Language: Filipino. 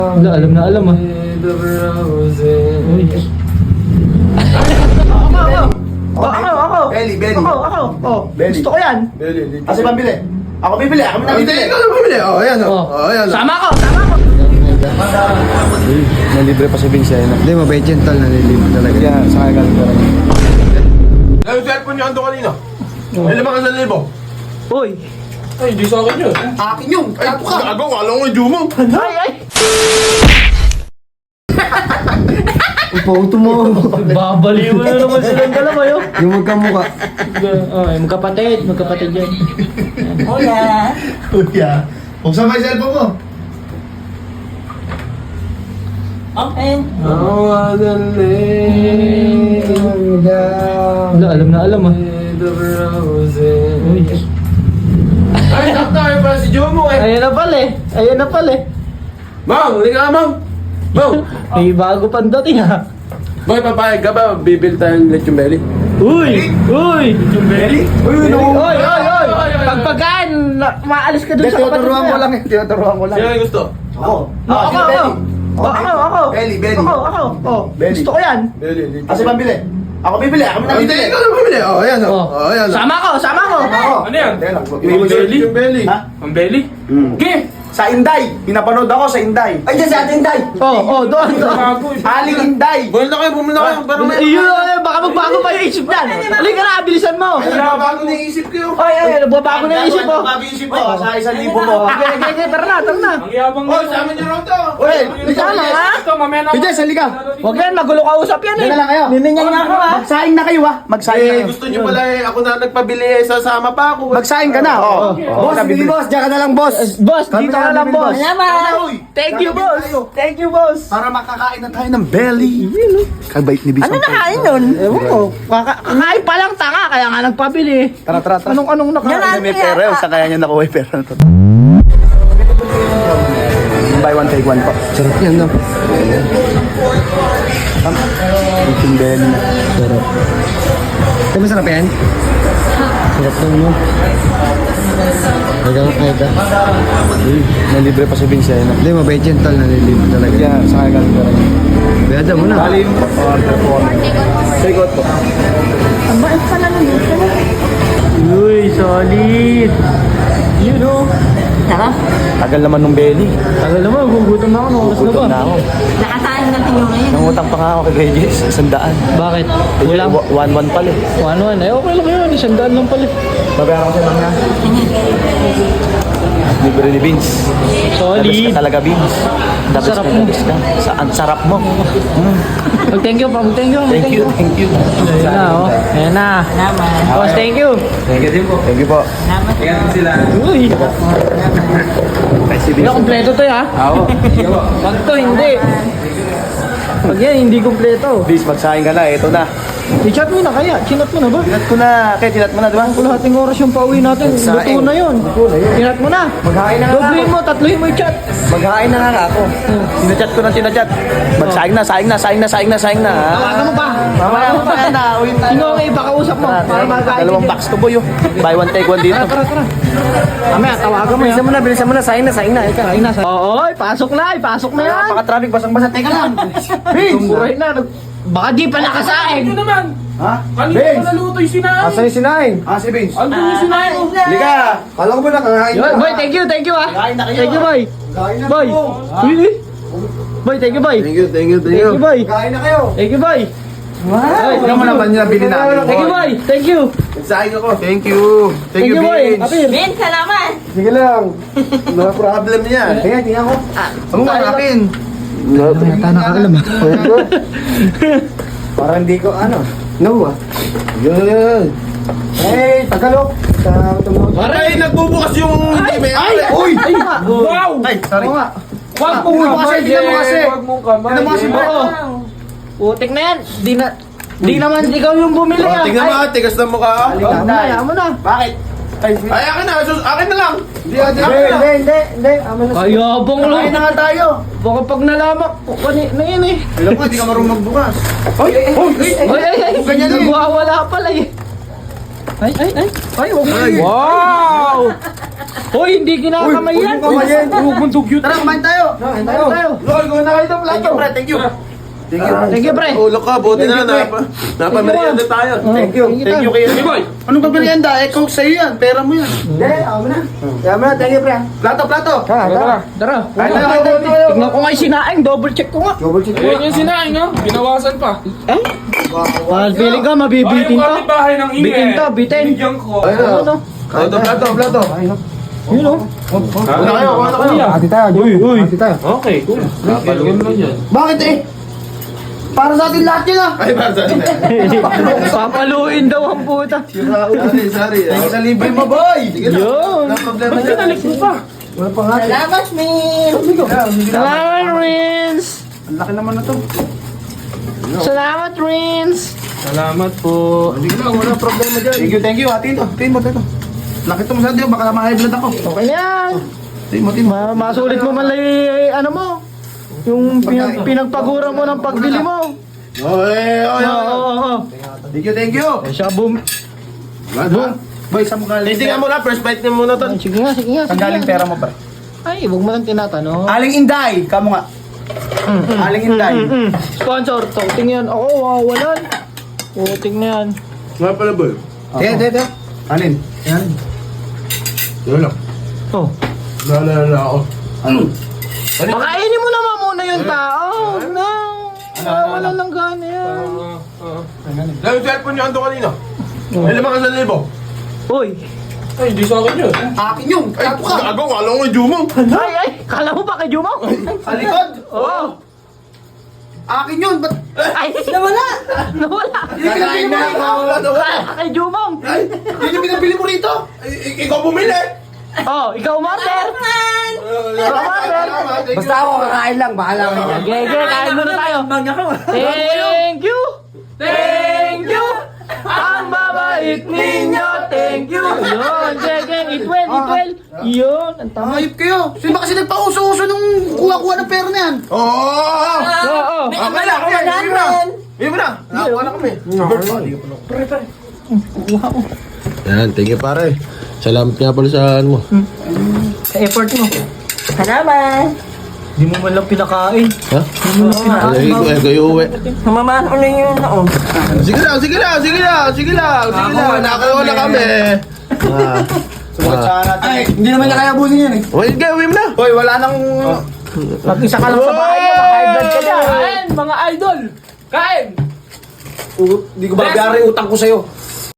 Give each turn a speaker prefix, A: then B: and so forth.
A: Wala, alam na alam ah. Uy. Ako.
B: Belly.
A: Ako.
B: Belly.
A: Gusto ko yan.
B: Kasi pambili. Ako bibili, ako na bibili.
C: Ikaw na bumili. Ayan ayan
A: Sama ko.
B: Nalibre pa si Vince yan.
C: Hindi, mabait yan tal, nalilibre talaga.
B: Kaya sa akin galing ko rin.
C: Yung cellphone nyo ando kanina. May 5,000.
A: Uy.
C: Ay, hindi sa akin yun.
B: Akin yung,
C: Ay, gago, alam ko yung Jumong.
A: Ay.
C: Photo mo.
A: Babaliw na naman silang dalawa yun.
C: Yung magkamuka.
A: Magkapatid yan.
B: Kuya. Buksan mo yung cellphone mo.
A: Wala, alam na alam ah. Uy.
C: Ay, sakto kayo pala si Jumong eh.
A: Ayan na pala eh.
C: Mang, hindi ka mang. Mang,
A: May bago pang dating ah.
C: boy, papayag ka ba? Bibil tayong lechon belly.
A: Uy!
B: Yung belly? Uy,
A: Oy! Pagpagaan, maalis ka dun sa kapatid
B: tinuturuan
A: mo.
B: ko lang eh. Tinuturuan ko lang.
C: Sino yung gusto?
B: Ako.
A: Ako.
B: Belly. Belly.
A: Gusto ko yan.
C: Belly.
B: Kasi pambili. Ako bibili, ako na
C: Hindi,
B: bibili.
C: ikaw na bumili. Ayan ayan
A: Sama ko.
B: Ako.
C: Ano yan?
B: Teka lang.
C: Yung belly? Yung belly.
B: Ha?
C: Ang belly? Okay.
B: Sa Inday. Pinapanood ako sa Inday. Ay, dyan sa ating Inday.
A: Doon.
B: Aling Inday.
C: Bumili na kayo. Pero may...
A: Baka magbago pa yung isip yan. Halika na, bilisan mo.
C: Ay, nagbabago na yung isip ko.
A: Nagbabago na yung isip mo.
B: Bago yung isip mo. Sa 1,000 mo.
A: Okay, tara na.
C: Ang yabang na. Oh, sa amin yung raw to.
B: Uy,
A: Sana ha?
C: Ito, mamaya na.
B: Bides, halika.
A: Huwag yan, magulo ka usap yan eh.
B: Diyan na lang kayo.
A: Nininyan nga ako ha.
B: Magsaing na kayo ha. Magsaing na
C: Eh,
B: kayo.
C: gusto nyo pala eh. Ako na nagpabili eh. Sasama pa ako.
B: Magsaing ka na. Boss, bibili boss. Diyan ka na lang, boss.
A: Boss, dito ka lang boss.
B: Uy.
A: Thank you boss.
B: Para makakain na tayo ng belly. Kabait ni Bis.
A: Ano nakain nun? Ewan ko. Kakain pa lang tanga, kaya nga nagpabili.
B: Tara.
A: Anong nakain?
B: May pera yun. Sa kaya niya nakuha yung pera na to. Buy one, take one po.
C: Sarap yan, no?
B: Yung belly.
C: Sarap. Ito masarap yan? Sarap lang, no? Nagkakain ka?
B: Nalibre pa si Vince yan.
C: Hindi, mabait yan tal, nalilibre talaga.
B: Kaya sa kaya galing ko rin.
C: Kaya dyan mo na.
B: Bali yung order po. Take out po.
A: Uy, solid. Yun o.
B: Tagal naman ng belly.
A: Tagal naman, gugutom na ako. Nung oras na ba?
B: Gutom na ako.
D: Nakasahin natin yung ngayon.
B: Nangutang pa nga ako kay Jess. 100.
A: Bakit? Kulang?
B: 1-1 pala eh.
A: 1-1. Eh, okay lang yun. 100 lang pala.
B: Babayaran ko sa mga. Libre ni Vince.
A: Solid.
B: Dabis ka talaga, Vince. Dabis
A: Sarap
B: ka,
A: mo.
B: dabis ka. Ang sarap mo.
A: Mag-thank you pa. Mag-thank you.
B: Thank you.
A: Ayan na, oh. Ayan na.
D: Naman.
A: Boss, thank you.
B: Thank you din po. Thank you po.
D: Naman.
A: Uy.
B: Kay si
A: Hindi,
B: Vince.
A: kompleto to ha.
B: Oo.
A: Pag to, hindi. Pag yan, hindi kompleto.
B: Vince, magsahin ka na. Ito na.
A: I-chat mo na kaya. Chinat mo na ba?
B: Tinat ko na. Kaya tinat mo na, di ba?
A: Kalahating oras yung pauwi natin.
B: Saing.
A: Luto na yun. Chinat mo na.
B: Maghain na nga
A: Doblehin
B: ako.
A: mo, tatluhin mo yung chat.
B: Maghain na nga ako. Tinachat ko ng tinachat. Magsaing na. Ha?
A: Tawagan mo pa.
B: Mamaya pa na. Uwi tayo.
A: Sino ang ipakausap mo? Para magkain.
B: Dalawang box to boy. Buy one, take one dito.
A: Tara. Mamaya, tawagan mo yan.
B: Bilisan mo na. Saing na.
A: Kain na. Oo, pasok na yan.
B: Napaka-traffic. Basang-basa. Teka lang. Vince!
A: Tumuray na. Baka di pa nakasaing.
C: Ito naman.
B: Ha?
C: Kanina
B: Vince!
C: pa naluto yung sinain.
B: Asan yung sinain? Si Vince.
C: Ano yung sinain mo?
B: Liga! Kala ko ba nakakain
A: Yun, boy, thank you ha.
B: Kain na kayo.
A: Thank you, boy.
B: Kain na
A: Boy.
B: kayo.
A: Uy. Boy, thank you, boy.
C: Thank you.
A: Thank you, boy.
B: Kain na kayo.
A: Thank you, boy. Wow.
B: Tingnan mo naman yung nabili namin.
A: Thank you, boy. Thank you.
B: Nagsaing ako. Thank you.
A: Thank you, boy. Apir.
D: Ben, salamat.
B: Sige lang. No problem niya. Tingnan ko. Ano nga akin?
A: Yata nakaalam ha.
B: Parang hindi ko No ah. Yun. Hey, Tagalog.
C: Aray, nagbubukas yung...
A: Ay!
B: Uy!
C: Wow!
B: Ay, sorry.
A: Oo nga.
C: Wag
B: Uy, tingnan mo kasi.
C: Wag mong kamay.
B: Tingnan mo kasi,
C: eh.
B: bro.
A: Putik na yan. Di naman ikaw yung bumili
C: Oh,
A: ah.
C: tingnan mo, tigas na mukha.
A: Ayaw mo na.
B: Bakit? Ay,
C: Ay, akin na. Akin na lang.
B: hindi. Amin na.
A: Kayabang lo.
B: Kain na nga tayo.
A: Baka pag nalamak, kanina yun eh.
B: Alam ko, hindi ka marunong magbukas.
A: Ay!
B: Ganyan eh.
A: Nagwawala pala eh. Ay! Ay, huwag mo.
C: Wow!
A: Hoy, hindi kinakamay yan.
C: Huwag mong dugyot.
B: Tara, kumain tayo.
C: Kain tayo.
B: Lol, gawin na kayo ng plato. Thank you, pre. Thank you.
A: Thank you, pre.
B: Ulo ka, buti na napamerienda tayo.
C: Thank you.
B: Thank you, Kuya Boy. Anong pamerienda? Eh, kung sa'yo yan, pera mo yan.
C: Hindi, ako na. Kaya mo na, thank you, pre.
B: Plato, plato.
C: Tara.
A: Tara.
B: Kain tayo.
A: Tignan ko nga yung sinaing. Double check ko nga.
C: Double check.
E: Ayan yung sinaing, no? Binawasan pa.
A: Feeling ka, mabibitin
E: Yung
A: to.
E: kapitbahay ng ingay.
A: Bitin to, bitin.
E: Binigyan ko.
A: Ano?
B: Plato.
A: Yun o.
B: Una kayo, kuha na kayo.
C: Ati tayo. Ati tayo.
E: Okay, cool. Napalagyan mo lang yan.
B: Bakit eh? Para sa atin lahat yun ah. Ay, para sa atin.
A: Papaluin daw ang puta.
B: Sorry. Thank you sa libre mo, boy. Sige na.
A: Yun.
B: Walang problema
E: Ba't
B: dyan.
E: kinalik mo pa?
C: Wala pa nga.
D: Salamat, Min!
A: Salamat, Rins.
B: Ang laki naman na to.
A: Salamat, Rins.
E: Salamat po.
B: Sige lang, wala problema dyan. Thank you. Hatiin to. Hatiin mo, ito. Laki to masyado yun. Baka ma-high blood ako.
A: Okay na yan.
B: Hatiin mo.
A: Masulit mo man lang ano mo. Yung pinagpagura mo ng pagbili mo.
B: Oy.
A: Oo.
B: Thank you.
A: Eh, siya boom.
B: Boy, saan mo galing? Titingnan mo na. First bite niyo muna to.
A: Sige nga.
B: Saan galing pera mo, pre?
A: Ay, huwag mo nang tinatanong.
B: Aling Inday. Kamo nga. Aling Inday.
A: Sponsor, toting yan. Ako, wawalan. Toting na yan.
E: Nga pala, boy.
B: Te. Alin? Yan.
E: Yun lang.
A: Oh.
E: Naalala ako.
B: Ano?
A: Pakainin mo naman muna yung tao. No. Wala lang gana yan.
E: Lang yung cellphone niyo ando kanina. Ay, 5,000.
A: Uy.
E: Ay, hindi sa akin yun.
B: Akin yun. Kato ka.
E: Gago, alam ko yung Jumo.
A: Ay, kala mo ba kay Jumaw?
B: Sa likod.
A: Oo.
B: Akin yun. Ba't?
A: Ay, nawala.
B: Hindi pinabili mo rito.
A: Kay Jumaw.
B: Hindi pinabili mo rito.
E: Ikaw bumili.
A: Oh, ikaw umorder.
C: Basta ako kakain lang. Bahala ka dyan.
A: Gege, kain muna tayo. Thank you. Thank you. Ang babait ninyo. Thank you. Yun, Gege. Eat well. Yun, ang tama.
B: Ayop kayo. Sino ba kasi nagpauso-uso nung kuha-kuha ng pera na yan?
E: Oo.
A: Oo.
E: Okay lang, okay lang.
B: Ayun mo na. Nakakuha na kami.
F: Yan, thank you pare. Salamat nga pala sa ano mo.
A: Sa effort mo.
D: Salamat!
A: Di mo man lang pinakain.
F: Ha? Ay, kayo uwi.
D: Mamahan ko na yun noon.
F: Sige lang. Nakakuha na kami.
B: Ay, hindi naman niya kaya busin yan eh.
F: Wait, uwi mo na.
B: Hoy, wala nang...
A: Mag-isa ka lang sa bahay mo. High blood ka dyan.
E: Kain, mga idol. Kain.
B: Hindi ko babayaran yung utang ko sa'yo.